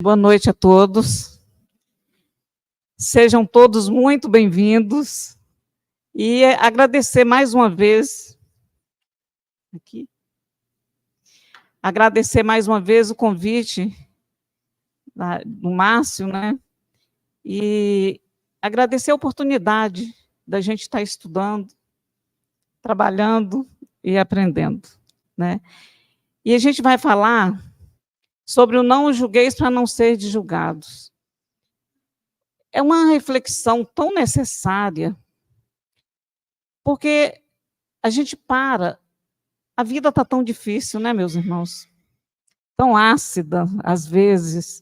Boa noite a todos. Sejam todos muito bem-vindos e agradecer mais uma vez o convite do Márcio, né? E agradecer a oportunidade da gente estar estudando, trabalhando e aprendendo, né? E a gente vai falar sobre o não julgueis para não ser julgados. É uma reflexão tão necessária, porque a gente a vida está tão difícil, né, meus irmãos? Tão ácida, às vezes,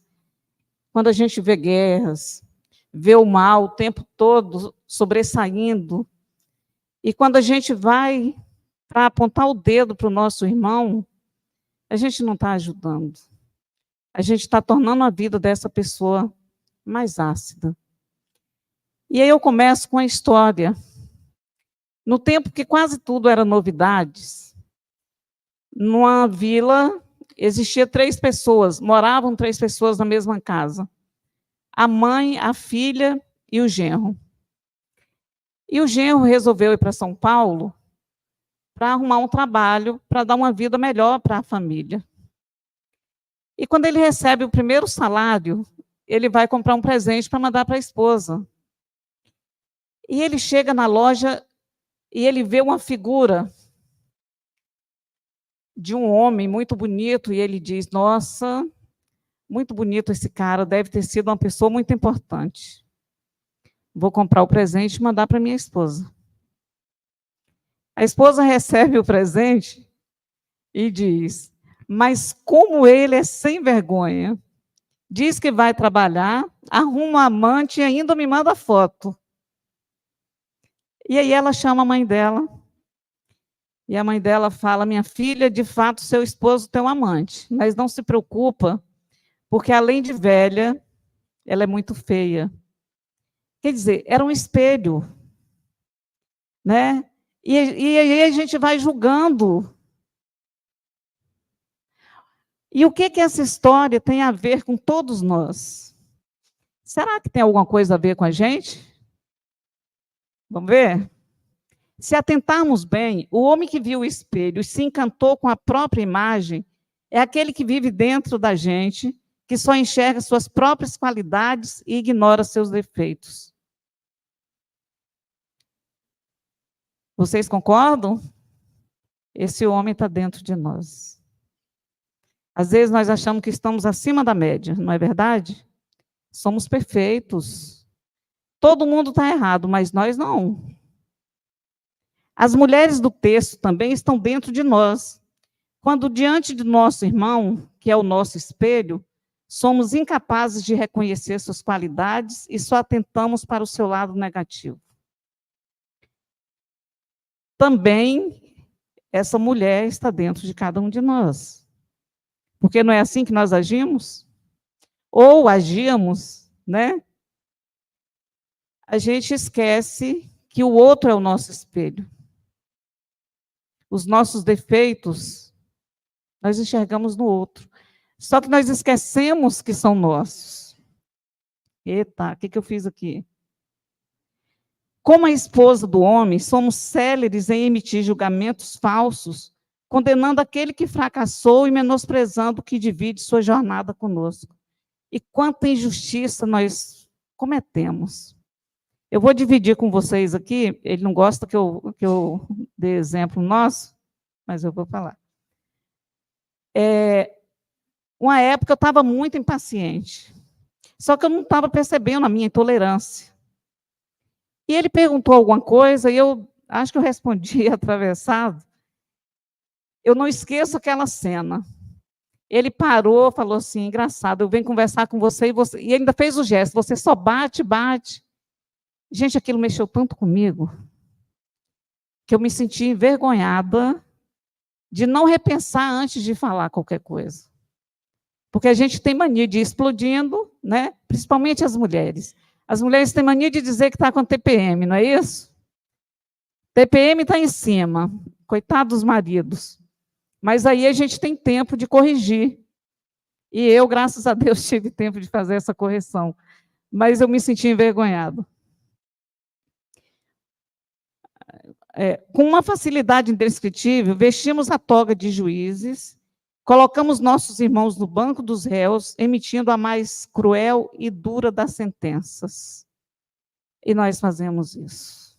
quando a gente vê guerras, vê o mal o tempo todo sobressaindo, e quando a gente vai para apontar o dedo para o nosso irmão, a gente não está ajudando. A gente está tornando a vida dessa pessoa mais ácida. E aí eu começo com a história. No tempo que quase tudo era novidades, numa vila existia 3 pessoas, moravam 3 pessoas na mesma casa. A mãe, a filha e o genro. E o genro resolveu ir para São Paulo para arrumar um trabalho, para dar uma vida melhor para a família. E quando ele recebe o primeiro salário, ele vai comprar um presente para mandar para a esposa. E ele chega na loja e ele vê uma figura de um homem muito bonito, e ele diz: nossa, muito bonito esse cara, deve ter sido uma pessoa muito importante. Vou comprar o presente e mandar para minha esposa. A esposa recebe o presente e diz: mas como ele é sem vergonha, diz que vai trabalhar, arruma um amante e ainda me manda foto. E aí ela chama a mãe dela, e a mãe dela fala: minha filha, de fato, seu esposo tem um amante, mas não se preocupa, porque além de velha, ela é muito feia. Quer dizer, era um espelho, né? E aí a gente vai julgando. E o que essa história tem a ver com todos nós? Será que tem alguma coisa a ver com a gente? Vamos ver? Se atentarmos bem, o homem que viu o espelho e se encantou com a própria imagem é aquele que vive dentro da gente, que só enxerga suas próprias qualidades e ignora seus defeitos. Vocês concordam? Esse homem está dentro de nós. Às vezes nós achamos que estamos acima da média, não é verdade? Somos perfeitos. Todo mundo está errado, mas nós não. As mulheres do texto também estão dentro de nós. Quando diante de nosso irmão, que é o nosso espelho, somos incapazes de reconhecer suas qualidades e só atentamos para o seu lado negativo. Também essa mulher está dentro de cada um de nós. Porque não é assim que nós agimos? Ou agíamos, né? A gente esquece que o outro é o nosso espelho. Os nossos defeitos, nós enxergamos no outro. Só que nós esquecemos que são nossos. Eita, o que eu fiz aqui? Como a esposa do homem, somos céleres em emitir julgamentos falsos, condenando aquele que fracassou e menosprezando o que divide sua jornada conosco. E quanta injustiça nós cometemos. Eu vou dividir com vocês aqui, ele não gosta que eu dê exemplo nosso, mas eu vou falar. Uma época eu estava muito impaciente, só que eu não estava percebendo a minha intolerância. E ele perguntou alguma coisa, e eu acho que eu respondi atravessado. Eu não esqueço aquela cena. Ele parou, falou assim: engraçado, eu venho conversar com você, e ele ainda fez o gesto: você só bate, bate. Gente, aquilo mexeu tanto comigo, que eu me senti envergonhada de não repensar antes de falar qualquer coisa. Porque a gente tem mania de ir explodindo, né? Principalmente as mulheres. As mulheres têm mania de dizer que está com TPM, não é isso? TPM está em cima, coitado dos maridos. Mas aí a gente tem tempo de corrigir. E eu, graças a Deus, tive tempo de fazer essa correção. Mas eu me senti envergonhado. Com uma facilidade indescritível, vestimos a toga de juízes, colocamos nossos irmãos no banco dos réus, emitindo a mais cruel e dura das sentenças. E nós fazemos isso.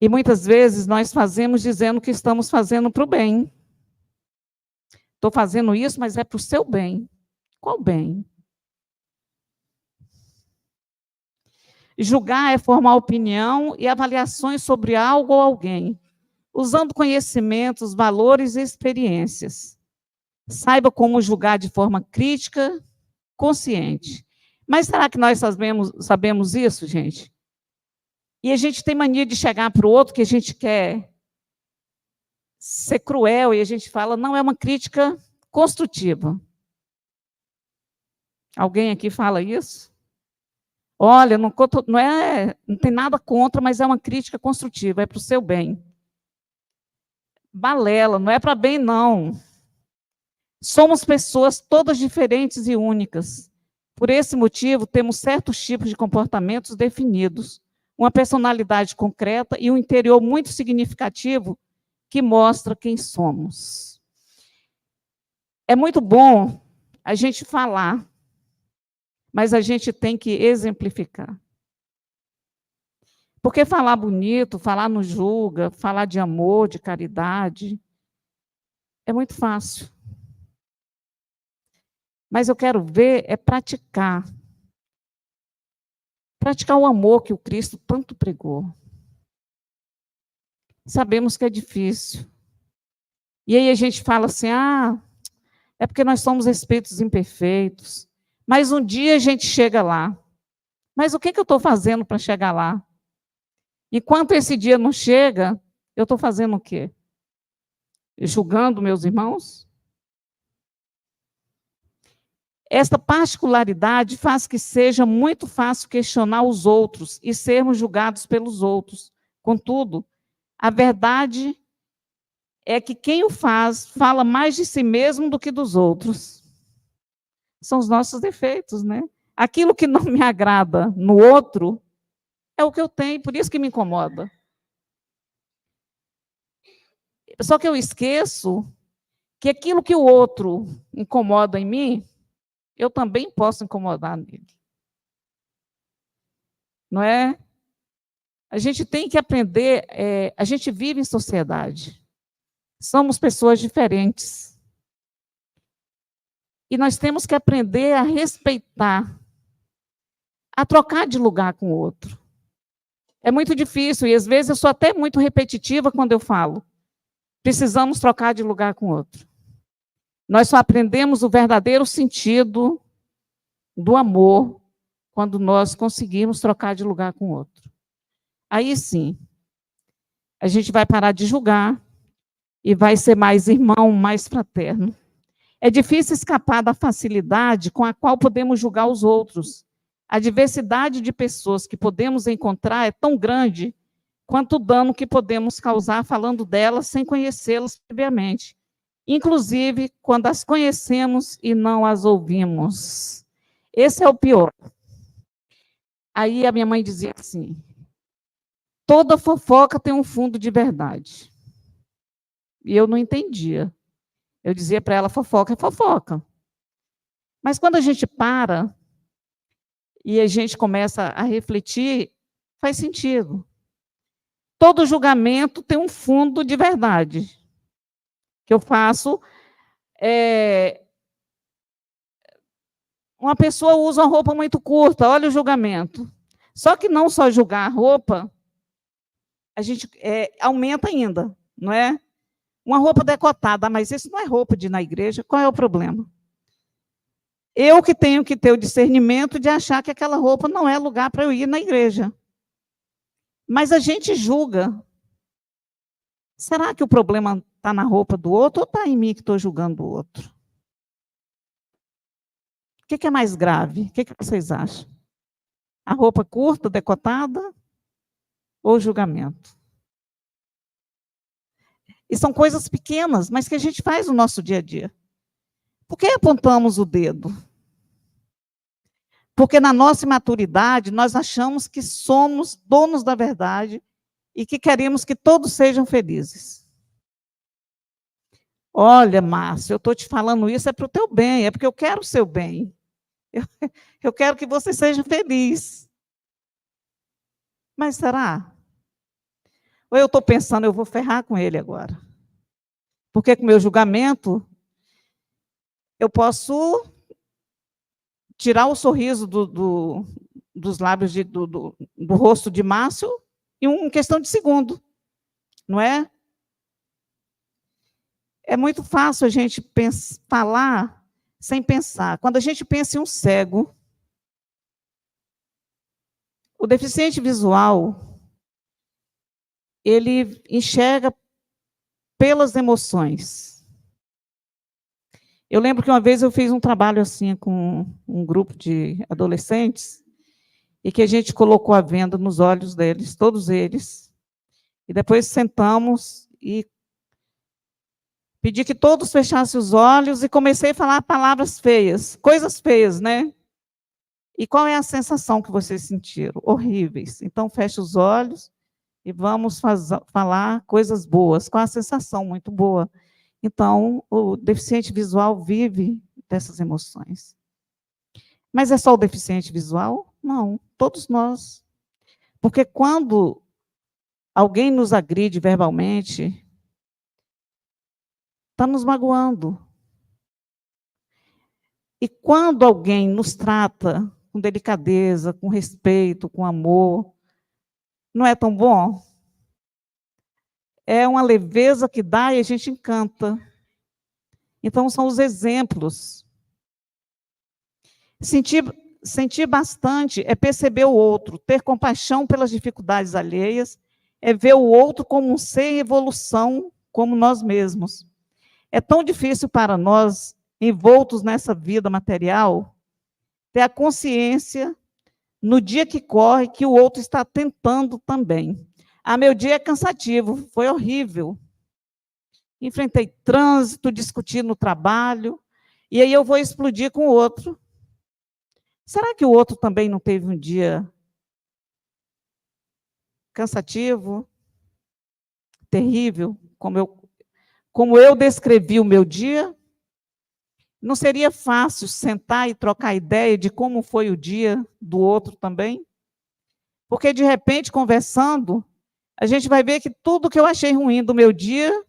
E muitas vezes nós fazemos dizendo que estamos fazendo para o bem. Estou fazendo isso, mas é para o seu bem. Qual bem? Julgar é formar opinião e avaliações sobre algo ou alguém, usando conhecimentos, valores e experiências. Saiba como julgar de forma crítica, consciente. Mas será que nós sabemos isso, gente? E a gente tem mania de chegar para o outro que a gente quer ser cruel e a gente fala, não, é uma crítica construtiva. Alguém aqui fala isso? Olha, não tem nada contra, mas é uma crítica construtiva, é para o seu bem. Balela, não é para bem, não. Somos pessoas todas diferentes e únicas. Por esse motivo, temos certos tipos de comportamentos definidos, uma personalidade concreta e um interior muito significativo que mostra quem somos. É muito bom a gente falar, mas a gente tem que exemplificar. Porque falar bonito, falar não julga, falar de amor, de caridade, é muito fácil. Mas eu quero ver é praticar. Praticar o amor que o Cristo tanto pregou. Sabemos que é difícil. E aí a gente fala assim, é porque nós somos espíritos imperfeitos. Mas um dia a gente chega lá. Mas o que eu estou fazendo para chegar lá? Enquanto esse dia não chega, eu estou fazendo o quê? Julgando meus irmãos? Esta particularidade faz que seja muito fácil questionar os outros e sermos julgados pelos outros. Contudo, a verdade é que quem o faz fala mais de si mesmo do que dos outros. São os nossos defeitos, né? Aquilo que não me agrada no outro é o que eu tenho, por isso que me incomoda. Só que eu esqueço que aquilo que o outro incomoda em mim, eu também posso incomodar nele. Não é? A gente tem que aprender, a gente vive em sociedade. Somos pessoas diferentes. E nós temos que aprender a respeitar, a trocar de lugar com o outro. É muito difícil, e às vezes eu sou até muito repetitiva quando eu falo. Precisamos trocar de lugar com o outro. Nós só aprendemos o verdadeiro sentido do amor quando nós conseguimos trocar de lugar com o outro. Aí sim, a gente vai parar de julgar e vai ser mais irmão, mais fraterno. É difícil escapar da facilidade com a qual podemos julgar os outros. A diversidade de pessoas que podemos encontrar é tão grande quanto o dano que podemos causar falando delas sem conhecê-las previamente. Inclusive, quando as conhecemos e não as ouvimos. Esse é o pior. Aí a minha mãe dizia assim, toda fofoca tem um fundo de verdade. E eu não entendia. Eu dizia para ela, fofoca é fofoca. Mas quando a gente para e a gente começa a refletir, faz sentido. Todo julgamento tem um fundo de verdade. Que eu faço, uma pessoa usa uma roupa muito curta, olha o julgamento. Só que não só julgar a roupa, a gente aumenta ainda, não é? Uma roupa decotada, mas isso não é roupa de ir na igreja, qual é o problema? Eu que tenho que ter o discernimento de achar que aquela roupa não é lugar para eu ir na igreja. Mas a gente julga. Será que o problema está na roupa do outro ou está em mim que estou julgando o outro? O que é mais grave? O que vocês acham? A roupa curta, decotada ou o julgamento? E são coisas pequenas, mas que a gente faz no nosso dia a dia. Por que apontamos o dedo? Porque na nossa imaturidade, nós achamos que somos donos da verdade e que queremos que todos sejam felizes. Olha, Márcio, eu estou te falando isso é para o teu bem, é porque eu quero o seu bem. Eu quero que você seja feliz. Mas será? Ou eu estou pensando, eu vou ferrar com ele agora? Porque com o meu julgamento, eu posso tirar o sorriso dos lábios, do rosto de Márcio em questão de segundo, não é? É muito fácil a gente falar sem pensar. Quando a gente pensa em um cego, o deficiente visual, ele enxerga pelas emoções. Eu lembro que uma vez eu fiz um trabalho assim com um grupo de adolescentes e que a gente colocou a venda nos olhos deles, todos eles, e depois sentamos e pedi que todos fechassem os olhos e comecei a falar palavras feias, coisas feias, né? E qual é a sensação que vocês sentiram? Horríveis. Então, feche os olhos e vamos falar coisas boas. Qual a sensação? Muito boa. Então, o deficiente visual vive dessas emoções. Mas é só o deficiente visual? Não, todos nós. Porque quando alguém nos agride verbalmente, está nos magoando. E quando alguém nos trata com delicadeza, com respeito, com amor, não é tão bom? É uma leveza que dá e a gente encanta. Então, são os exemplos. Sentir bastante é perceber o outro, ter compaixão pelas dificuldades alheias, é ver o outro como um ser em evolução, como nós mesmos. É tão difícil para nós, envoltos nessa vida material, ter a consciência, no dia que corre, que o outro está tentando também. Ah, meu dia é cansativo, foi horrível. Enfrentei trânsito, discuti no trabalho, e aí eu vou explodir com o outro. Será que o outro também não teve um dia cansativo, terrível, como eu descrevi o meu dia? Não seria fácil sentar e trocar ideia de como foi o dia do outro também? Porque, de repente, conversando, a gente vai ver que tudo que eu achei ruim do meu dia,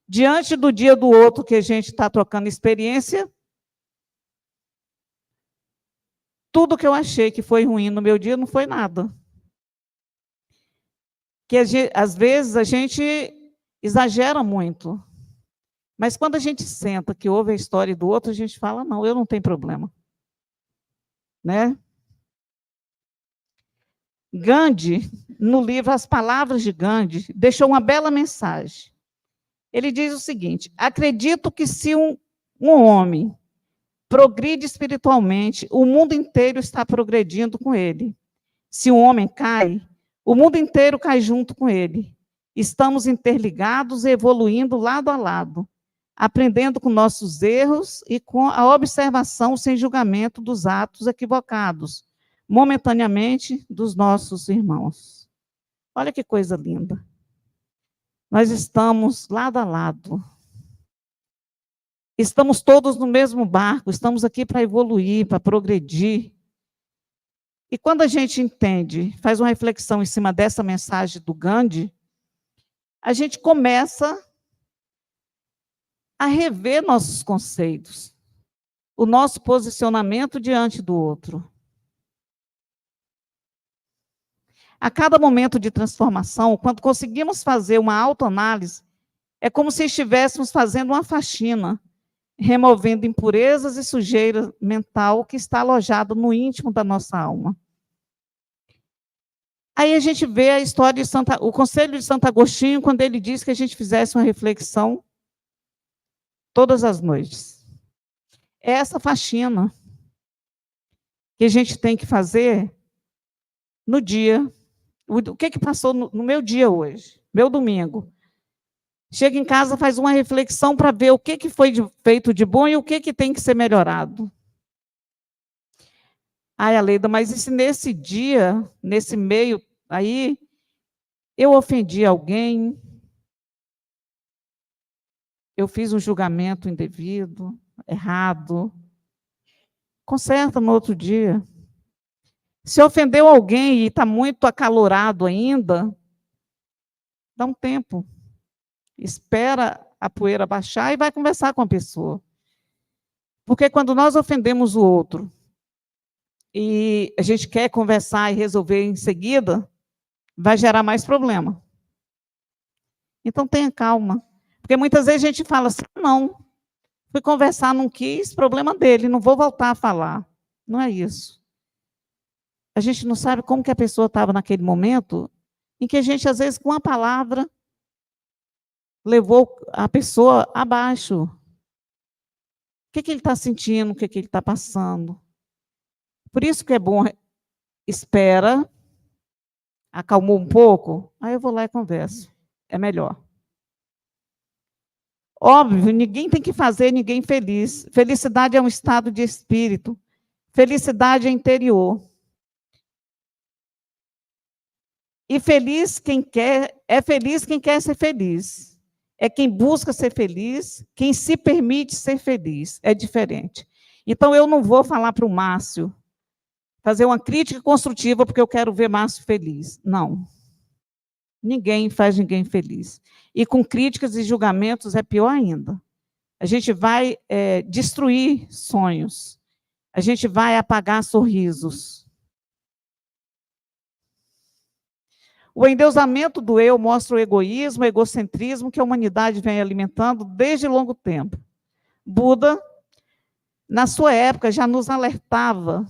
diante do dia do outro que a gente está trocando experiência, tudo que eu achei que foi ruim no meu dia não foi nada. Que às vezes a gente exagera muito. Mas quando a gente senta, que ouve a história do outro, a gente fala, não, eu não tenho problema. Né? Gandhi, no livro As Palavras de Gandhi, deixou uma bela mensagem. Ele diz o seguinte: acredito que se um homem progride espiritualmente, o mundo inteiro está progredindo com ele. Se um homem cai, o mundo inteiro cai junto com ele. Estamos interligados e evoluindo lado a lado, aprendendo com nossos erros e com a observação sem julgamento dos atos equivocados, momentaneamente, dos nossos irmãos. Olha que coisa linda. Nós estamos lado a lado. Estamos todos no mesmo barco, estamos aqui para evoluir, para progredir. E quando a gente entende, faz uma reflexão em cima dessa mensagem do Gandhi, a gente começa a rever nossos conceitos, o nosso posicionamento diante do outro. A cada momento de transformação, quando conseguimos fazer uma autoanálise, é como se estivéssemos fazendo uma faxina, removendo impurezas e sujeira mental que está alojado no íntimo da nossa alma. Aí a gente vê a história de o Conselho de Santo Agostinho, quando ele diz que a gente fizesse uma reflexão todas as noites. É essa faxina que a gente tem que fazer no dia. O que passou no meu dia hoje, meu domingo? Chega em casa, faz uma reflexão para ver o que foi feito de bom e o que tem que ser melhorado. Ai, Aleida, mas e se nesse dia, nesse meio aí, eu ofendi alguém, eu fiz um julgamento indevido, errado, conserta no outro dia. Se ofendeu alguém e está muito acalorado ainda, dá um tempo. Espera a poeira baixar e vai conversar com a pessoa. Porque quando nós ofendemos o outro e a gente quer conversar e resolver em seguida, vai gerar mais problema. Então tenha calma. Porque muitas vezes a gente fala assim, não, fui conversar, não quis, problema dele, não vou voltar a falar. Não é isso. A gente não sabe como que a pessoa estava naquele momento, em que a gente, às vezes, com uma palavra, levou a pessoa abaixo. O que ele está sentindo, o que ele está passando. Por isso que é bom, espera, acalmou um pouco, aí eu vou lá e converso. É melhor. Óbvio, ninguém tem que fazer ninguém feliz. Felicidade é um estado de espírito. Felicidade é interior. E feliz quem quer, é feliz quem quer ser feliz. É quem busca ser feliz, quem se permite ser feliz. É diferente. Então, eu não vou falar para o Márcio, fazer uma crítica construtiva porque eu quero ver Márcio feliz. Não. Ninguém faz ninguém feliz. E com críticas e julgamentos é pior ainda. A gente vai destruir sonhos. A gente vai apagar sorrisos. O endeusamento do eu mostra o egoísmo, o egocentrismo que a humanidade vem alimentando desde longo tempo. Buda, na sua época, já nos alertava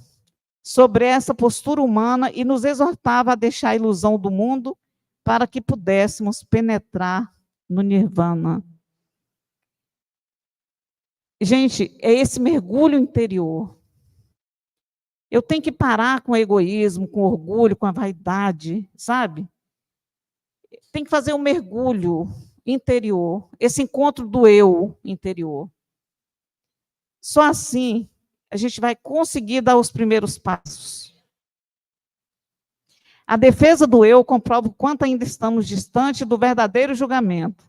sobre essa postura humana e nos exortava a deixar a ilusão do mundo para que pudéssemos penetrar no nirvana. Gente, é esse mergulho interior. Eu tenho que parar com o egoísmo, com o orgulho, com a vaidade, sabe? Tem que fazer um mergulho interior, esse encontro do eu interior. Só assim a gente vai conseguir dar os primeiros passos. A defesa do eu comprova o quanto ainda estamos distantes do verdadeiro julgamento.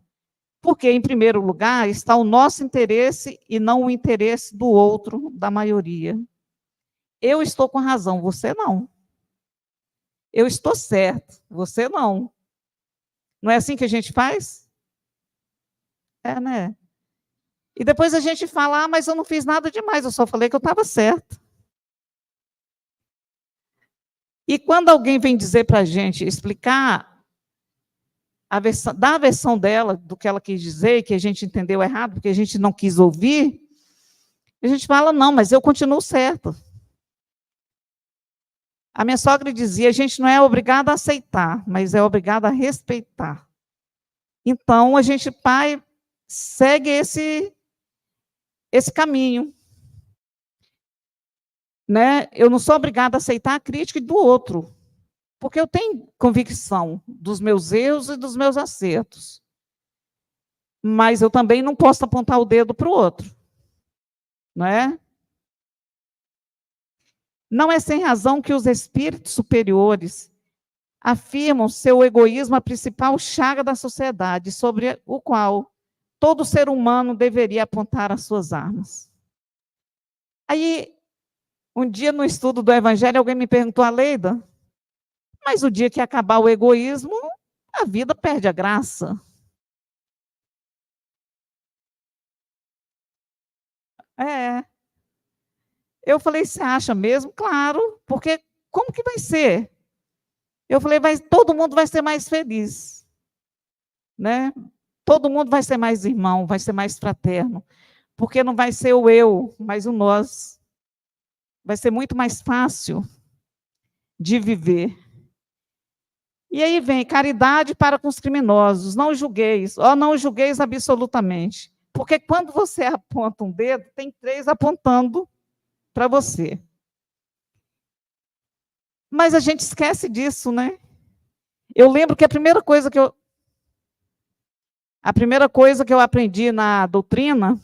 Porque, em primeiro lugar, está o nosso interesse e não o interesse do outro, da maioria. Eu estou com razão, você não. Eu estou certo, você não. Não é assim que a gente faz? É, né? E depois a gente fala, mas eu não fiz nada demais, eu só falei que eu estava certo. E quando alguém vem dizer para a gente, explicar, dar a versão dela, do que ela quis dizer, que a gente entendeu errado, porque a gente não quis ouvir, a gente fala, não, mas eu continuo certo. A minha sogra dizia, a gente não é obrigado a aceitar, mas é obrigado a respeitar. Então, a gente, pai, segue esse caminho. Né? Eu não sou obrigada a aceitar a crítica do outro, porque eu tenho convicção dos meus erros e dos meus acertos. Mas eu também não posso apontar o dedo para o outro. Não é? Não é sem razão que os espíritos superiores afirmam seu egoísmo a principal chaga da sociedade, sobre o qual todo ser humano deveria apontar as suas armas. Aí, um dia no estudo do Evangelho, alguém me perguntou, Aleida, mas o dia que acabar o egoísmo, a vida perde a graça. É. Eu falei, você acha mesmo? Claro, porque como que vai ser? Eu falei, todo mundo vai ser mais feliz, né? Todo mundo vai ser mais irmão, vai ser mais fraterno, porque não vai ser o eu, mas o nós. Vai ser muito mais fácil de viver. E aí vem, caridade para com os criminosos, não julgueis, não julgueis absolutamente. Porque quando você aponta um dedo, tem 3 apontando para você. Mas a gente esquece disso, né? Eu lembro que a primeira coisa que eu... A primeira coisa que eu aprendi na doutrina,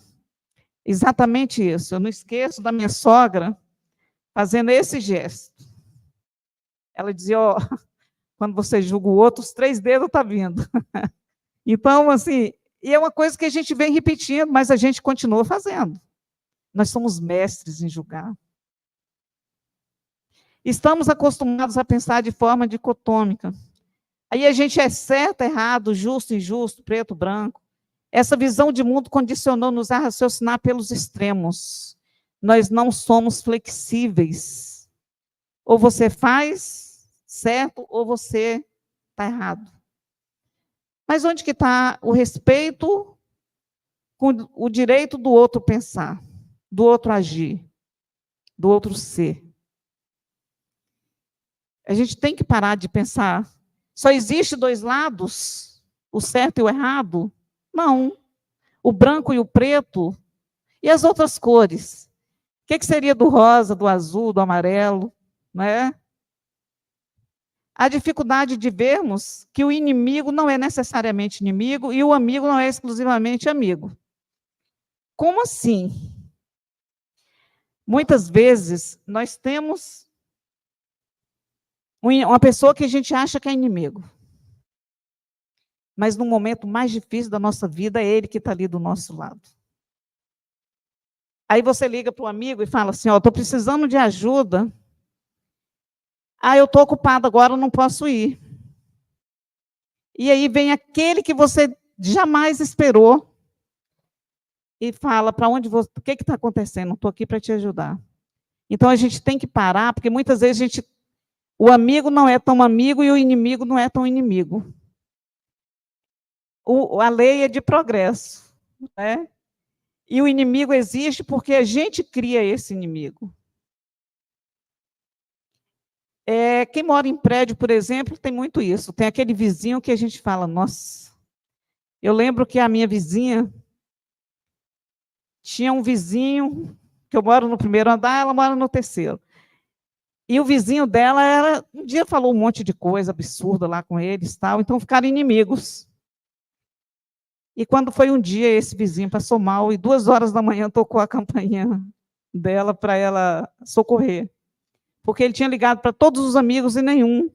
exatamente isso. Eu não esqueço da minha sogra fazendo esse gesto. Ela dizia, ó, quando você julga o outro, os 3 dedos estão vindo. Então, assim, e é uma coisa que a gente vem repetindo, mas a gente continua fazendo. Nós somos mestres em julgar. Estamos acostumados a pensar de forma dicotômica. Aí a gente é certo, errado, justo, injusto, preto, branco. Essa visão de mundo condicionou-nos a raciocinar pelos extremos. Nós não somos flexíveis. Ou você faz certo, ou você está errado. Mas onde que está o respeito com o direito do outro pensar, do outro agir, do outro ser? A gente tem que parar de pensar, só existe 2 lados, o certo e o errado? Não. O branco e o preto, e as outras cores? O que seria do rosa, do azul, do amarelo? Não é? A dificuldade de vermos que o inimigo não é necessariamente inimigo e o amigo não é exclusivamente amigo. Como assim? Muitas vezes nós temos uma pessoa que a gente acha que é inimigo, mas no momento mais difícil da nossa vida é ele que está ali do nosso lado. Aí você liga para o amigo e fala assim, ó, estou precisando de ajuda. Ah, eu estou ocupado agora, não posso ir. E aí vem aquele que você jamais esperou e fala, para onde você, o que está acontecendo? Não estou aqui para te ajudar. Então a gente tem que parar, porque muitas vezes o amigo não é tão amigo e o inimigo não é tão inimigo. A lei é de progresso, né? E o inimigo existe porque a gente cria esse inimigo. Quem mora em prédio, por exemplo, tem muito isso. Tem aquele vizinho que a gente fala, nossa, eu lembro que a minha vizinha tinha um vizinho, que eu moro no 1º andar, ela mora no 3º. E o vizinho dela um dia falou um monte de coisa absurda lá com eles, tal, então ficaram inimigos. E quando foi um dia, esse vizinho passou mal, e 2 horas da manhã tocou a campainha dela para ela socorrer. Porque ele tinha ligado para todos os amigos e nenhum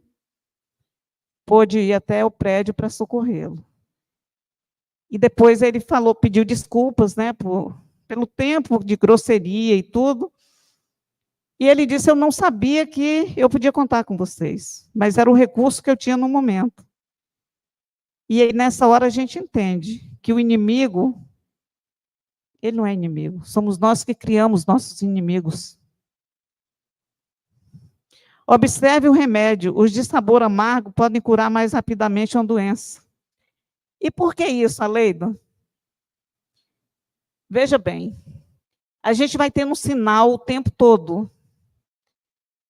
pôde ir até o prédio para socorrê-lo. E depois ele falou, pediu desculpas, né, pelo tempo de grosseria e tudo. E ele disse, eu não sabia que eu podia contar com vocês, mas era o recurso que eu tinha no momento. E aí, nessa hora, a gente entende que o inimigo, ele não é inimigo, somos nós que criamos nossos inimigos. Observe o remédio, os de sabor amargo podem curar mais rapidamente uma doença. E por que isso, Aleida? Veja bem, a gente vai tendo um sinal o tempo todo.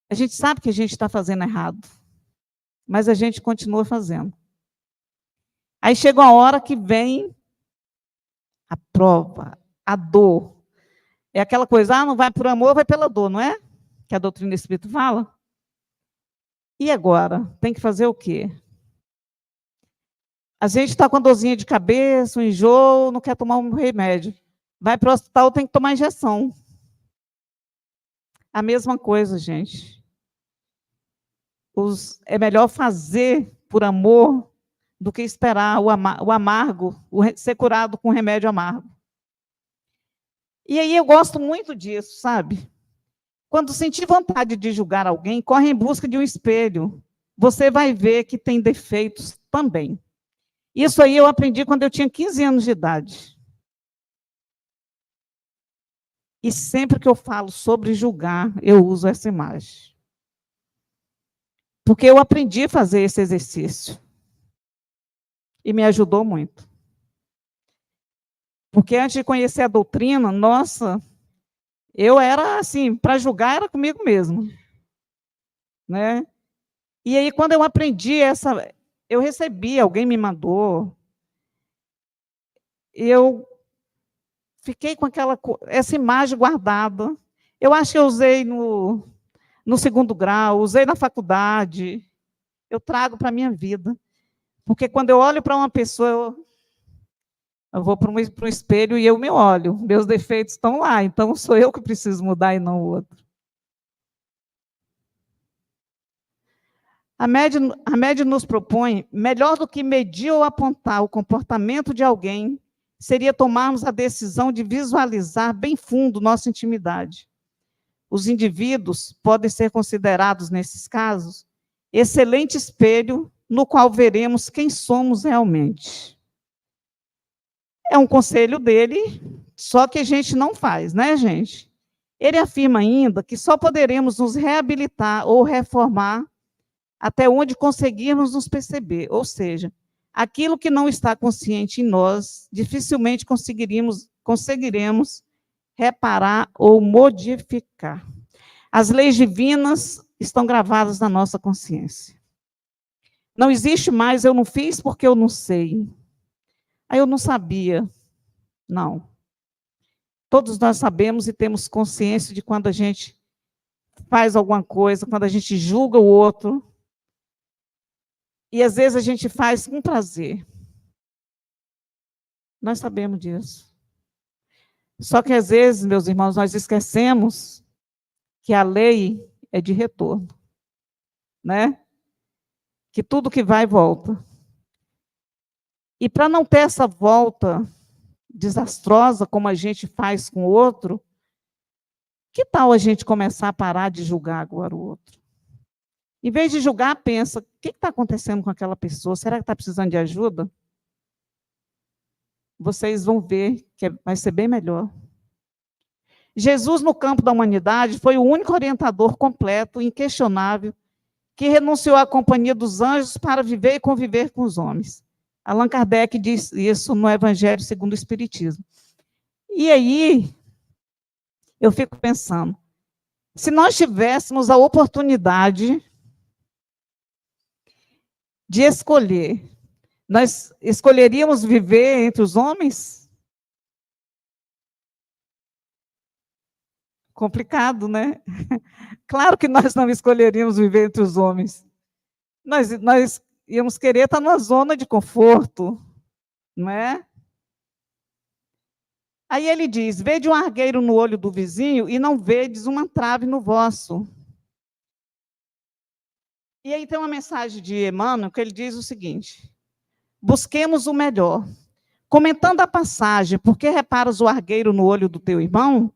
A gente sabe que a gente está fazendo errado, mas a gente continua fazendo. Aí chega uma hora que vem a prova, a dor. É aquela coisa, não vai por amor, vai pela dor, não é? Que a doutrina espírita fala. E agora? Tem que fazer o quê? A gente está com a dorzinha de cabeça, um enjoo, não quer tomar um remédio. Vai para o hospital, tem que tomar injeção. A mesma coisa, gente. É melhor fazer por amor do que esperar o amargo, ser curado com remédio amargo. E aí eu gosto muito disso, sabe? Quando sentir vontade de julgar alguém, corre em busca de um espelho. Você vai ver que tem defeitos também. Isso aí eu aprendi quando eu tinha 15 anos de idade. E sempre que eu falo sobre julgar, eu uso essa imagem. Porque eu aprendi a fazer esse exercício. E me ajudou muito. Porque antes de conhecer a doutrina, nossa, eu era assim, para julgar era comigo mesmo. Né? E aí, quando eu aprendi eu recebi, alguém me mandou, eu fiquei com essa imagem guardada. Eu acho que eu usei no 2º grau, usei na faculdade, eu trago para a minha vida. Porque quando eu olho para uma pessoa, Eu vou para o espelho e eu me olho. Meus defeitos estão lá, então sou eu que preciso mudar e não o outro. A média nos propõe, melhor do que medir ou apontar o comportamento de alguém, seria tomarmos a decisão de visualizar bem fundo nossa intimidade. Os indivíduos podem ser considerados, nesses casos, excelente espelho no qual veremos quem somos realmente. É um conselho dele, só que a gente não faz, né, gente? Ele afirma ainda que só poderemos nos reabilitar ou reformar até onde conseguirmos nos perceber, ou seja, aquilo que não está consciente em nós, dificilmente conseguiremos reparar ou modificar. As leis divinas estão gravadas na nossa consciência. Não existe mais, eu não fiz porque eu não sei. Aí eu não sabia. Não. Todos nós sabemos e temos consciência de quando a gente faz alguma coisa, quando a gente julga o outro. E às vezes a gente faz com prazer. Nós sabemos disso. Só que às vezes, meus irmãos, nós esquecemos que a lei é de retorno, né? Que tudo que vai, volta. E para não ter essa volta desastrosa, como a gente faz com o outro, que tal a gente começar a parar de julgar agora o outro? Em vez de julgar, pensa, o que está acontecendo com aquela pessoa? Será que está precisando de ajuda? Vocês vão ver que vai ser bem melhor. Jesus, no campo da humanidade, foi o único orientador completo, inquestionável, que renunciou à companhia dos anjos para viver e conviver com os homens. Allan Kardec diz isso no Evangelho segundo o Espiritismo. E aí, eu fico pensando, se nós tivéssemos a oportunidade de escolher, nós escolheríamos viver entre os homens? Complicado, né? Claro que nós não escolheríamos viver entre os homens. Nós íamos querer estar numa zona de conforto, não é? Aí ele diz, vede um argueiro no olho do vizinho e não vedes uma trave no vosso. E aí tem uma mensagem de Emmanuel que ele diz o seguinte, busquemos o melhor. Comentando a passagem, por que reparas o argueiro no olho do teu irmão?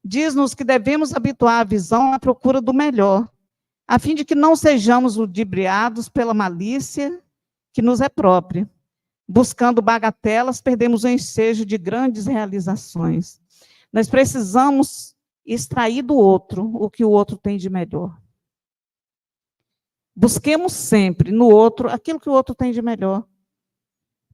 Diz-nos que devemos habituar a visão à procura do melhor, a fim de que não sejamos ludibriados pela malícia que nos é própria. Buscando bagatelas, perdemos o ensejo de grandes realizações. Nós precisamos extrair do outro o que o outro tem de melhor. Busquemos sempre no outro aquilo que o outro tem de melhor.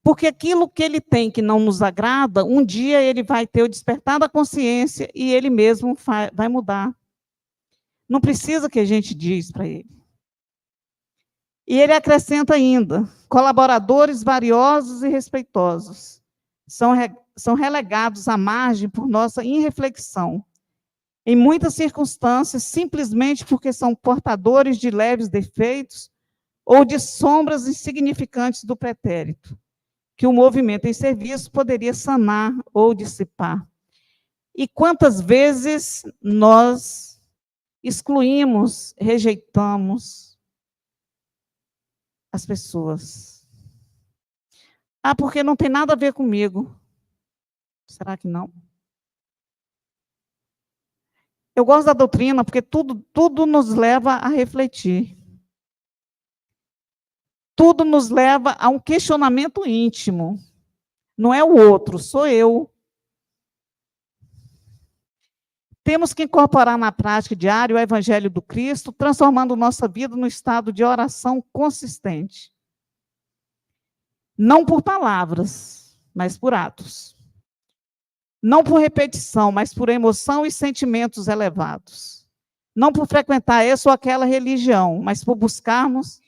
Porque aquilo que ele tem que não nos agrada, um dia ele vai ter o despertar da consciência e ele mesmo vai mudar. Não precisa que a gente diz para ele. E ele acrescenta ainda, colaboradores valiosos e respeitosos são relegados à margem por nossa irreflexão. Em muitas circunstâncias, simplesmente porque são portadores de leves defeitos ou de sombras insignificantes do pretérito, que o movimento em serviço poderia sanar ou dissipar. E quantas vezes nós excluímos, rejeitamos as pessoas. Ah, porque não tem nada a ver comigo. Será que não? Eu gosto da doutrina porque tudo nos leva a refletir. Tudo nos leva a um questionamento íntimo. Não é o outro, sou eu. Temos que incorporar na prática diária o Evangelho do Cristo, transformando nossa vida no estado de oração consistente. Não por palavras, mas por atos. Não por repetição, mas por emoção e sentimentos elevados. Não por frequentar essa ou aquela religião, mas por buscarmos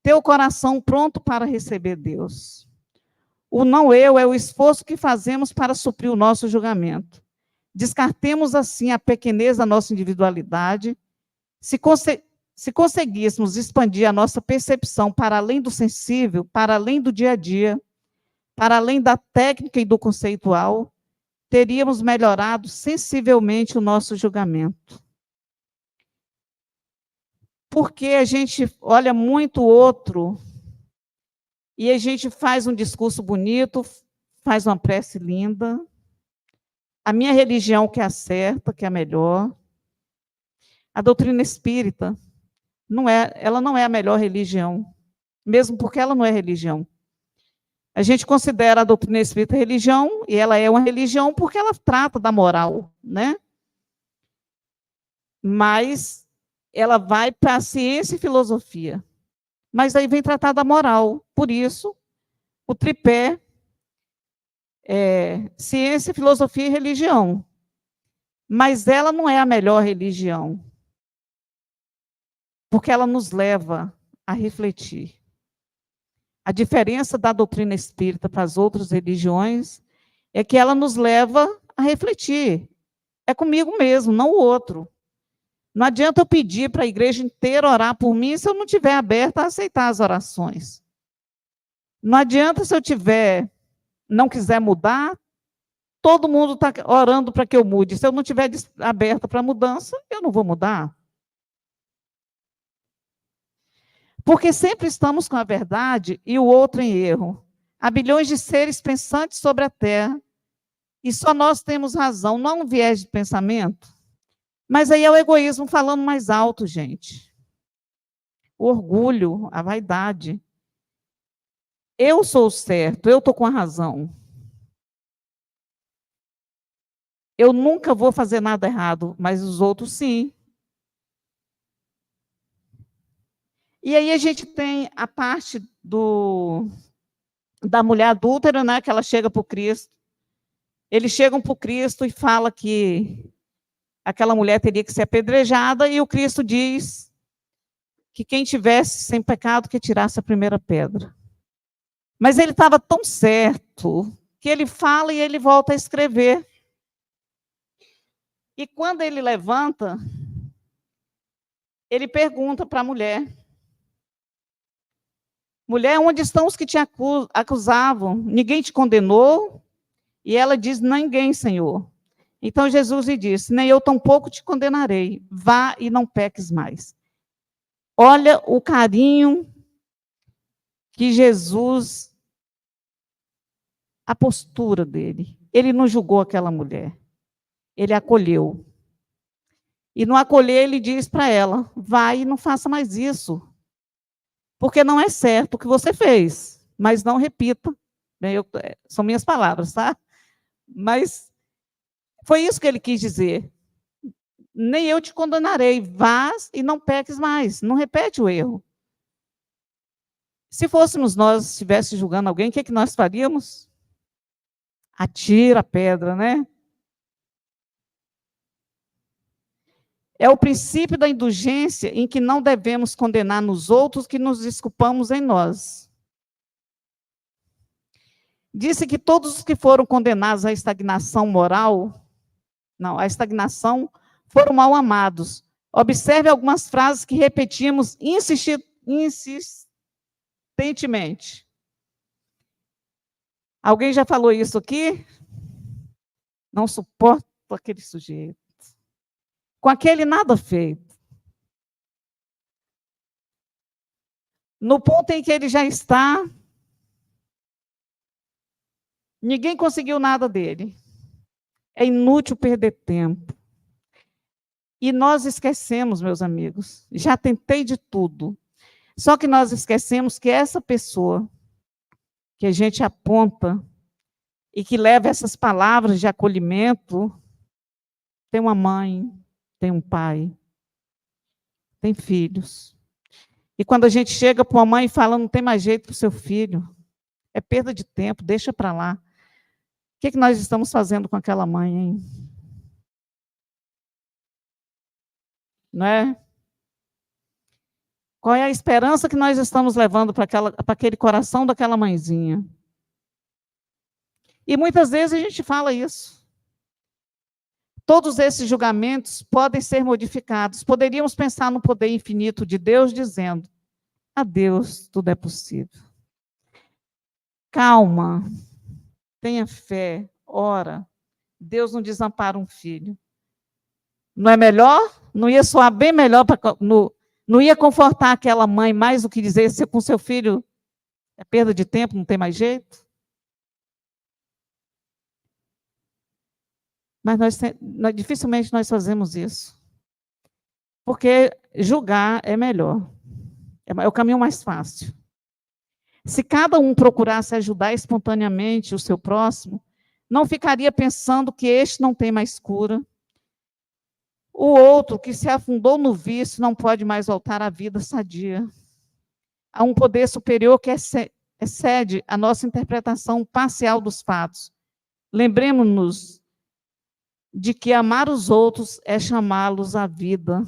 ter o coração pronto para receber Deus. O não eu é o esforço que fazemos para suprir o nosso julgamento. Descartemos assim a pequenez da nossa individualidade. Se conseguíssemos expandir a nossa percepção para além do sensível, para além do dia a dia, para além da técnica e do conceitual, teríamos melhorado sensivelmente o nosso julgamento. Porque a gente olha muito o outro e a gente faz um discurso bonito, faz uma prece linda. A minha religião que é a certa, que é a melhor. A doutrina espírita ela não é a melhor religião, mesmo porque ela não é religião. A gente considera a doutrina espírita religião, e ela é uma religião porque ela trata da moral, né? Mas ela vai para a ciência e filosofia. Mas aí vem tratar da moral. Por isso, o tripé é ciência, filosofia e religião. Mas ela não é a melhor religião, porque ela nos leva a refletir. A diferença da doutrina espírita para as outras religiões é que ela nos leva a refletir. É comigo mesmo, não o outro. Não adianta eu pedir para a igreja inteira orar por mim se eu não estiver aberta a aceitar as orações. Não adianta se eu não quiser mudar, todo mundo está orando para que eu mude. Se eu não estiver aberta para a mudança, eu não vou mudar. Porque sempre estamos com a verdade e o outro em erro. Há bilhões de seres pensantes sobre a Terra e só nós temos razão. Não há um viés de pensamento. Mas aí é o egoísmo falando mais alto, gente. O orgulho, a vaidade. Eu sou o certo, eu estou com a razão. Eu nunca vou fazer nada errado, mas os outros sim. E aí a gente tem a parte da mulher adúltera, né, que ela chega para o Cristo. Eles chegam para o Cristo e falam que aquela mulher teria que ser apedrejada, e o Cristo diz que quem tivesse sem pecado que tirasse a primeira pedra. Mas ele estava tão certo que ele fala e ele volta a escrever. E quando ele levanta, ele pergunta para a mulher: mulher, onde estão os que te acusavam? Ninguém te condenou? E ela diz: ninguém, Senhor. Então Jesus lhe disse: nem eu tampouco te condenarei. Vá e não peques mais. Olha o carinho que Jesus, a postura dele. Ele não julgou aquela mulher. Ele acolheu. E no acolher, ele diz para ela: vai e não faça mais isso. Porque não é certo o que você fez, mas não repita. São minhas palavras, tá? Mas foi isso que ele quis dizer. Nem eu te condenarei, vá e não peques mais, não repete o erro. Se fôssemos nós, estivesse julgando alguém, o que nós faríamos? Atira a pedra, né? É o princípio da indulgência em que não devemos condenar nos outros que nos desculpamos em nós. Disse que todos os que foram condenados à estagnação moral, à estagnação, foram mal amados. Observe algumas frases que repetimos insistentemente. Alguém já falou isso aqui? Não suporto aquele sujeito. Com aquele nada feito. No ponto em que ele já está, ninguém conseguiu nada dele. É inútil perder tempo. E nós esquecemos, meus amigos, já tentei de tudo. Só que nós esquecemos que essa pessoa que a gente aponta e que leva essas palavras de acolhimento, tem uma mãe, tem um pai, tem filhos. E quando a gente chega para uma mãe e fala, não tem mais jeito para o seu filho, é perda de tempo, deixa para lá. O que nós estamos fazendo com aquela mãe, hein? Não é? Qual é a esperança que nós estamos levando para aquele coração daquela mãezinha? E muitas vezes a gente fala isso. Todos esses julgamentos podem ser modificados. Poderíamos pensar no poder infinito de Deus, dizendo: a Deus tudo é possível. calma, tenha fé, ora. Deus não desampara um filho. Não é melhor? Não ia soar bem melhor, não ia confortar aquela mãe mais do que dizer, se com seu filho é perda de tempo, não tem mais jeito? Mas dificilmente nós fazemos isso. Porque julgar é melhor. É o caminho mais fácil. Se cada um procurasse ajudar espontaneamente o seu próximo, não ficaria pensando que este não tem mais cura. O outro, que se afundou no vício, não pode mais voltar à vida sadia. Há um poder superior que excede a nossa interpretação parcial dos fatos. Lembremos-nos de que amar os outros é chamá-los à vida.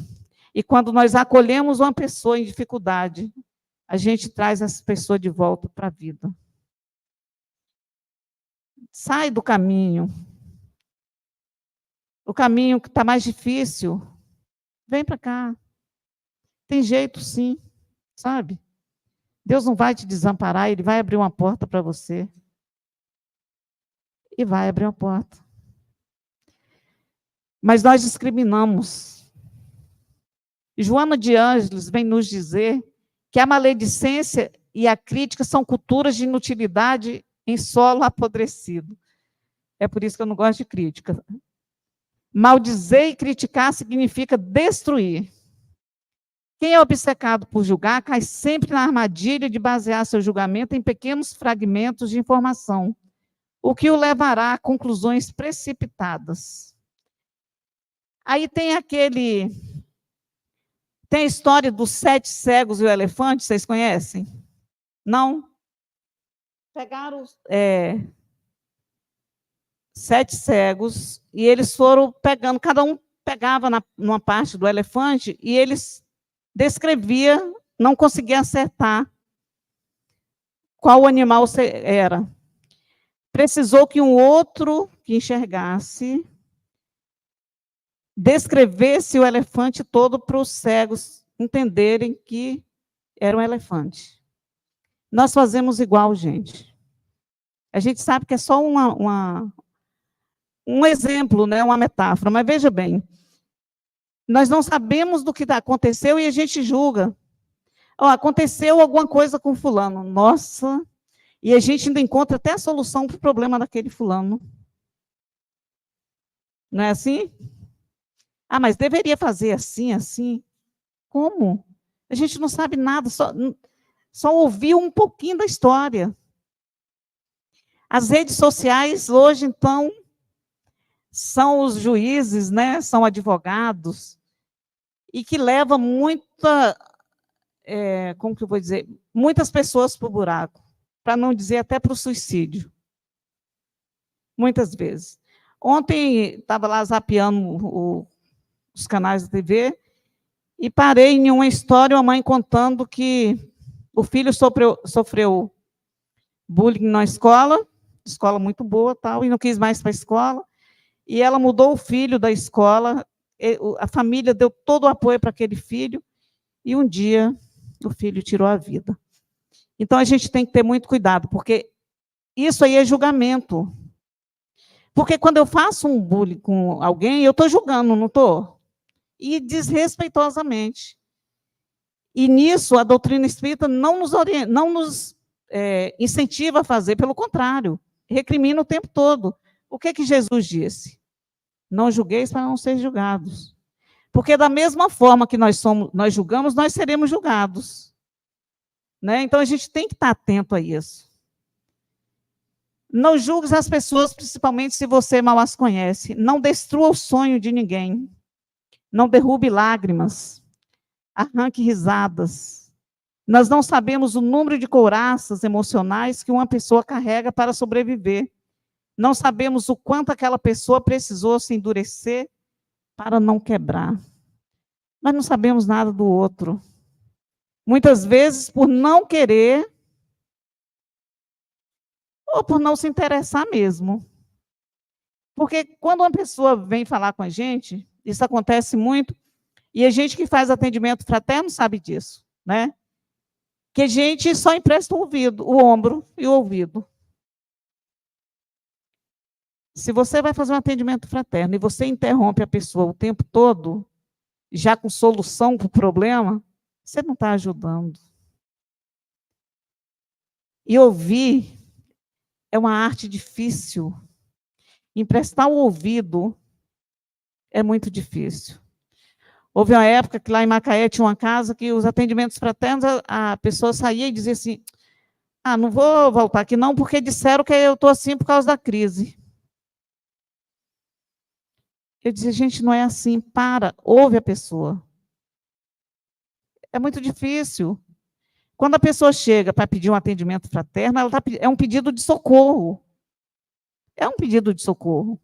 E quando nós acolhemos uma pessoa em dificuldade, a gente traz essa pessoa de volta para a vida. Sai do caminho. O caminho que está mais difícil, vem para cá. Tem jeito sim, sabe? Deus não vai te desamparar, Ele vai abrir uma porta para você. E vai abrir uma porta. Mas nós discriminamos. Joana de Ângeles vem nos dizer que a maledicência e a crítica são culturas de inutilidade em solo apodrecido. É por isso que eu não gosto de crítica. Maldizer e criticar significa destruir. Quem é obcecado por julgar cai sempre na armadilha de basear seu julgamento em pequenos fragmentos de informação, o que o levará a conclusões precipitadas. Aí tem a história dos 7 cegos e o elefante, vocês conhecem? Não? Pegaram 7 cegos e eles foram pegando, cada um pegava numa parte do elefante e eles descrevia, não conseguia acertar qual animal era. Precisou que um outro que enxergasse descrevesse o elefante todo para os cegos entenderem que era um elefante. Nós fazemos igual, gente. A gente sabe que é só um exemplo, né, uma metáfora, mas veja bem, nós não sabemos do que aconteceu e a gente julga. Aconteceu alguma coisa com fulano, nossa, e a gente ainda encontra até a solução para o problema daquele fulano. Não é assim? Mas deveria fazer assim, assim. Como? A gente não sabe nada, só ouviu um pouquinho da história. As redes sociais hoje, então, são os juízes, né? São advogados, e que leva como que eu vou dizer, muitas pessoas para o buraco, para não dizer até para o suicídio. Muitas vezes. Ontem, estava lá zapeando os canais da TV, e parei em uma história, uma mãe contando que o filho sofreu bullying na escola muito boa, tal, e não quis mais para a escola, e ela mudou o filho da escola, a família deu todo o apoio para aquele filho, e um dia o filho tirou a vida. Então, a gente tem que ter muito cuidado, porque isso aí é julgamento. Porque quando eu faço um bullying com alguém, eu estou julgando, não estou? E desrespeitosamente. E nisso, a doutrina espírita não nos incentiva a fazer, pelo contrário, recrimina o tempo todo. O que Jesus disse? Não julgueis para não ser julgados. Porque da mesma forma que nós julgamos, nós seremos julgados. Né? Então, a gente tem que estar atento a isso. Não julgue as pessoas, principalmente se você mal as conhece. Não destrua o sonho de ninguém. Não derrube lágrimas. Arranque risadas. Nós não sabemos o número de couraças emocionais que uma pessoa carrega para sobreviver. Não sabemos o quanto aquela pessoa precisou se endurecer para não quebrar. Nós não sabemos nada do outro. Muitas vezes, por não querer, ou por não se interessar mesmo. Porque quando uma pessoa vem falar com a gente, isso acontece muito, e a gente que faz atendimento fraterno sabe disso, né? Que a gente só empresta o ouvido, o ombro e o ouvido. Se você vai fazer um atendimento fraterno e você interrompe a pessoa o tempo todo, já com solução para o problema, você não está ajudando. E ouvir é uma arte difícil. Emprestar o ouvido é muito difícil. Houve uma época que lá em Macaé tinha uma casa que os atendimentos fraternos, a pessoa saía e dizia assim, não vou voltar aqui não, porque disseram que eu estou assim por causa da crise. Eu dizia, gente, não é assim, ouve a pessoa. É muito difícil. Quando a pessoa chega para pedir um atendimento fraterno, é um pedido de socorro. É um pedido de socorro.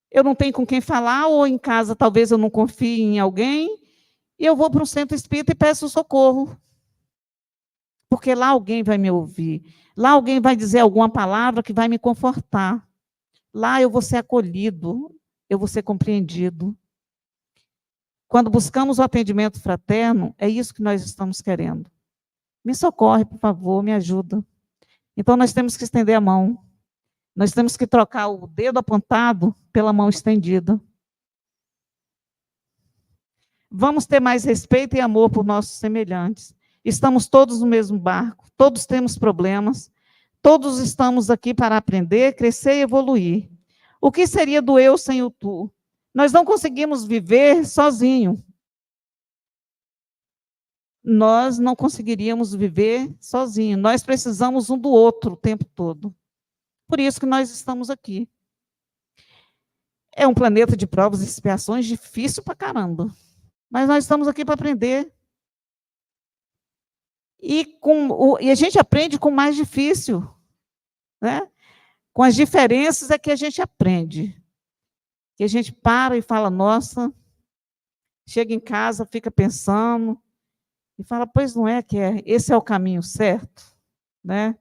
Eu não tenho com quem falar, ou em casa talvez eu não confie em alguém, e eu vou para um centro espírita e peço socorro. Porque lá alguém vai me ouvir. Lá alguém vai dizer alguma palavra que vai me confortar. Lá eu vou ser acolhido, eu vou ser compreendido. Quando buscamos o atendimento fraterno, é isso que nós estamos querendo. Me socorre, por favor, me ajuda. Então, nós temos que estender a mão. Nós temos que trocar o dedo apontado pela mão estendida. Vamos ter mais respeito e amor por nossos semelhantes. Estamos todos no mesmo barco, todos temos problemas, todos estamos aqui para aprender, crescer e evoluir. O que seria do eu sem o tu? Nós não conseguimos viver sozinho. Nós não conseguiríamos viver sozinho. Nós precisamos um do outro o tempo todo. Por isso que nós estamos aqui. É um planeta de provas e expiações difícil pra caramba. Mas nós estamos aqui para aprender. E a gente aprende com o mais difícil. Né? Com as diferenças é que a gente aprende. Que a gente para e fala, nossa, chega em casa, fica pensando, e fala, pois não é que esse é o caminho certo? Né?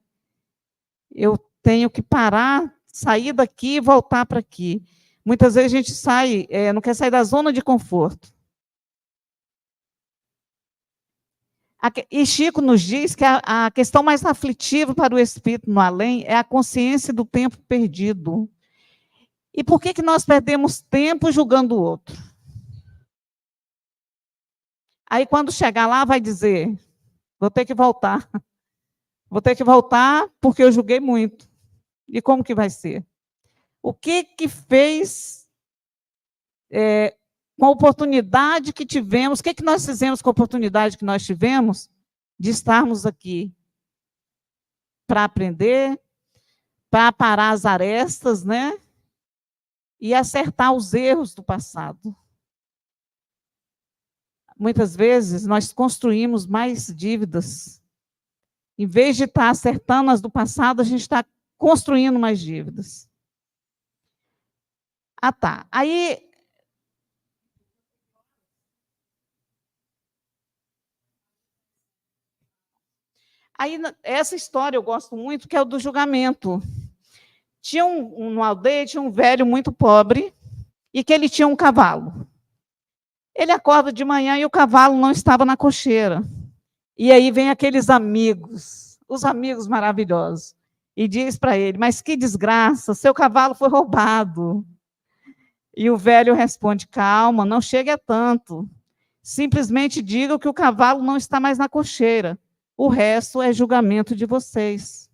Eu tenho que parar, sair daqui e voltar para aqui. Muitas vezes a gente sai, não quer sair da zona de conforto. E Chico nos diz que a questão mais aflitiva para o espírito no além é a consciência do tempo perdido. E por que nós perdemos tempo julgando o outro? Aí, quando chegar lá, vai dizer, vou ter que voltar. Vou ter que voltar porque eu julguei muito. E como que vai ser? O que fez com a oportunidade que tivemos, o que nós fizemos com a oportunidade que nós tivemos de estarmos aqui para aprender, para parar as arestas, né? E acertar os erros do passado. Muitas vezes nós construímos mais dívidas. Em vez de estar acertando as do passado, a gente está construindo mais dívidas. Tá. Aí essa história eu gosto muito, que é o do julgamento. Tinha numa aldeia, tinha um velho muito pobre, e que ele tinha um cavalo. Ele acorda de manhã e o cavalo não estava na cocheira. E aí vem aqueles amigos, os amigos maravilhosos, e diz para ele, mas que desgraça, seu cavalo foi roubado. E o velho responde, calma, não chegue a tanto. Simplesmente diga que o cavalo não está mais na cocheira. O resto é julgamento de vocês.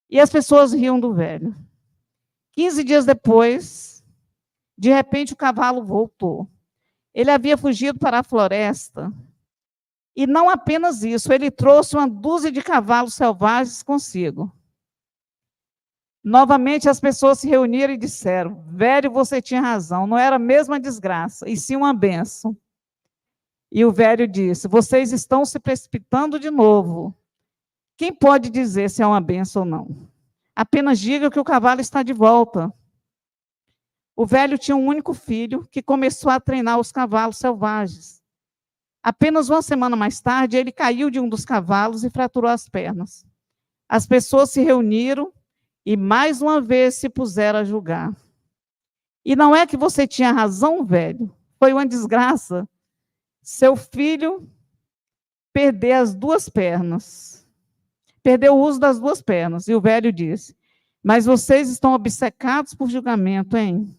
E as pessoas riam do velho. 15 dias depois, de repente o cavalo voltou. Ele havia fugido para a floresta. E não apenas isso, ele trouxe uma dúzia de cavalos selvagens consigo. Novamente as pessoas se reuniram e disseram, velho, você tinha razão, não era mesmo uma desgraça, e sim uma bênção. E o velho disse, vocês estão se precipitando de novo. Quem pode dizer se é uma bênção ou não? Apenas diga que o cavalo está de volta. O velho tinha um único filho que começou a treinar os cavalos selvagens. Apenas uma semana mais tarde, ele caiu de um dos cavalos e fraturou as pernas. As pessoas se reuniram e mais uma vez se puseram a julgar. E não é que você tinha razão, velho, foi uma desgraça. Seu filho perdeu as duas pernas. Perdeu o uso das duas pernas. E o velho disse, Mas vocês estão obcecados por julgamento, hein?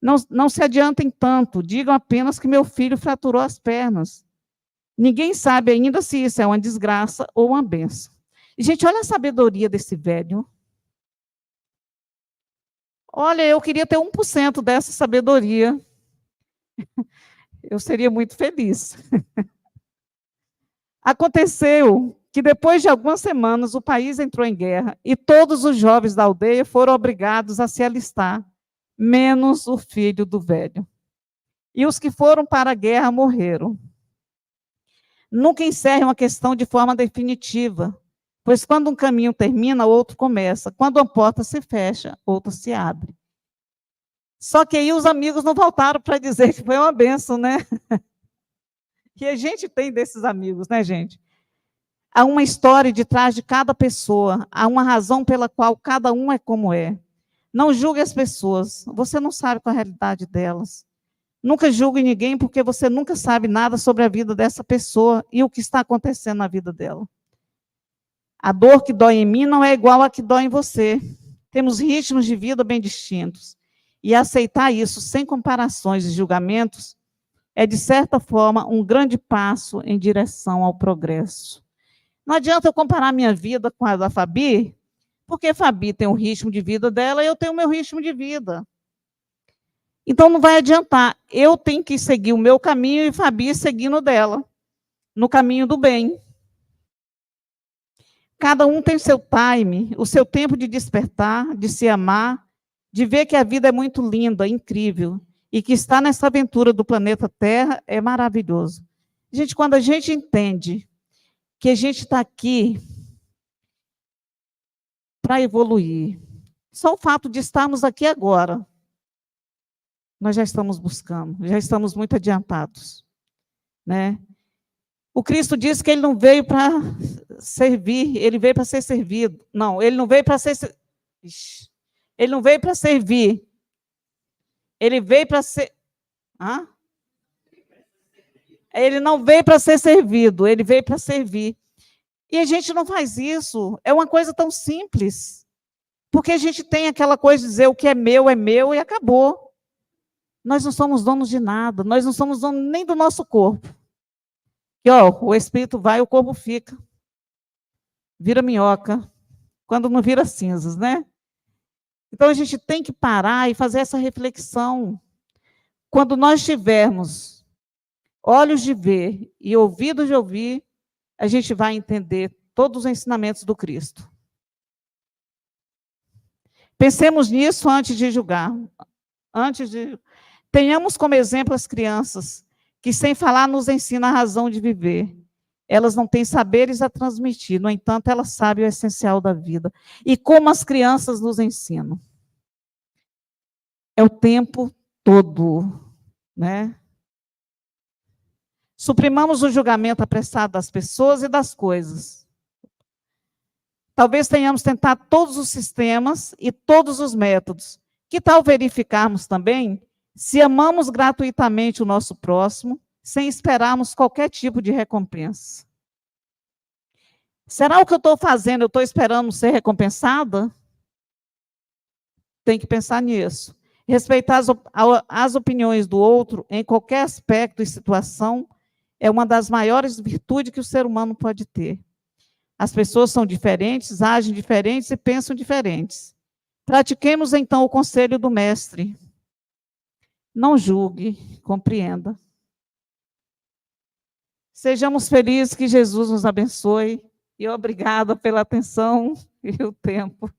Não se adiantem tanto, digam apenas que meu filho fraturou as pernas. Ninguém sabe ainda se isso é uma desgraça ou uma benção. E, gente, olha a sabedoria desse velho. Olha, eu queria ter 1% dessa sabedoria. Eu seria muito feliz. Aconteceu que depois de algumas semanas o país entrou em guerra e todos os jovens da aldeia foram obrigados a se alistar, menos o filho do velho. E os que foram para a guerra morreram. Nunca encerre uma questão de forma definitiva, pois quando um caminho termina, outro começa. Quando uma porta se fecha, outra se abre. Só que aí os amigos não voltaram para dizer que foi uma bênção, né? Que a gente tem desses amigos, né, gente? Há uma história de trás de cada pessoa, há uma razão pela qual cada um é como é. Não julgue as pessoas, você não sabe qual é a realidade delas. Nunca julgue ninguém, porque você nunca sabe nada sobre a vida dessa pessoa e o que está acontecendo na vida dela. A dor que dói em mim não é igual a que dói em você. Temos ritmos de vida bem distintos. E aceitar isso sem comparações e julgamentos é, de certa forma, um grande passo em direção ao progresso. Não adianta eu comparar minha vida com a da Fabi, porque a Fabi tem o ritmo de vida dela e eu tenho o meu ritmo de vida. Então, não vai adiantar. Eu tenho que seguir o meu caminho e Fabi seguindo o dela, no caminho do bem. Cada um tem seu time, o seu tempo de despertar, de se amar, de ver que a vida é muito linda, incrível, e que estar nessa aventura do planeta Terra é maravilhoso. Gente, quando a gente entende que a gente está aqui para evoluir, só o fato de estarmos aqui agora, nós já estamos buscando, já estamos muito adiantados, né? O Cristo disse que ele não veio para servir, ele veio para ser servido. Não, ele não veio para ser... Ele não veio para servir. Ele veio para ser... Hã? Ele não veio para ser servido, ele veio para servir. E a gente não faz isso. É uma coisa tão simples. Porque a gente tem aquela coisa de dizer o que é meu e acabou. Nós não somos donos de nada, nós não somos donos nem do nosso corpo. E, ó, o espírito vai, o corpo fica. Vira minhoca. Quando não vira cinzas, né? Então, a gente tem que parar e fazer essa reflexão. Quando nós tivermos olhos de ver e ouvidos de ouvir, a gente vai entender todos os ensinamentos do Cristo. Pensemos nisso antes de julgar. Tenhamos como exemplo as crianças, que sem falar nos ensinam a razão de viver. Elas não têm saberes a transmitir, no entanto, elas sabem o essencial da vida. E como as crianças nos ensinam? É o tempo todo, né? Suprimamos o julgamento apressado das pessoas e das coisas. Talvez tenhamos tentado todos os sistemas e todos os métodos. Que tal verificarmos também se amamos gratuitamente o nosso próximo, sem esperarmos qualquer tipo de recompensa? Será o que eu estou fazendo, eu estou esperando ser recompensada? Tem que pensar nisso. Respeitar as opiniões do outro em qualquer aspecto e situação é uma das maiores virtudes que o ser humano pode ter. As pessoas são diferentes, agem diferentes e pensam diferentes. Pratiquemos, então, o conselho do mestre. Não julgue, compreenda. Sejamos felizes, que Jesus nos abençoe. E obrigada pela atenção e o tempo.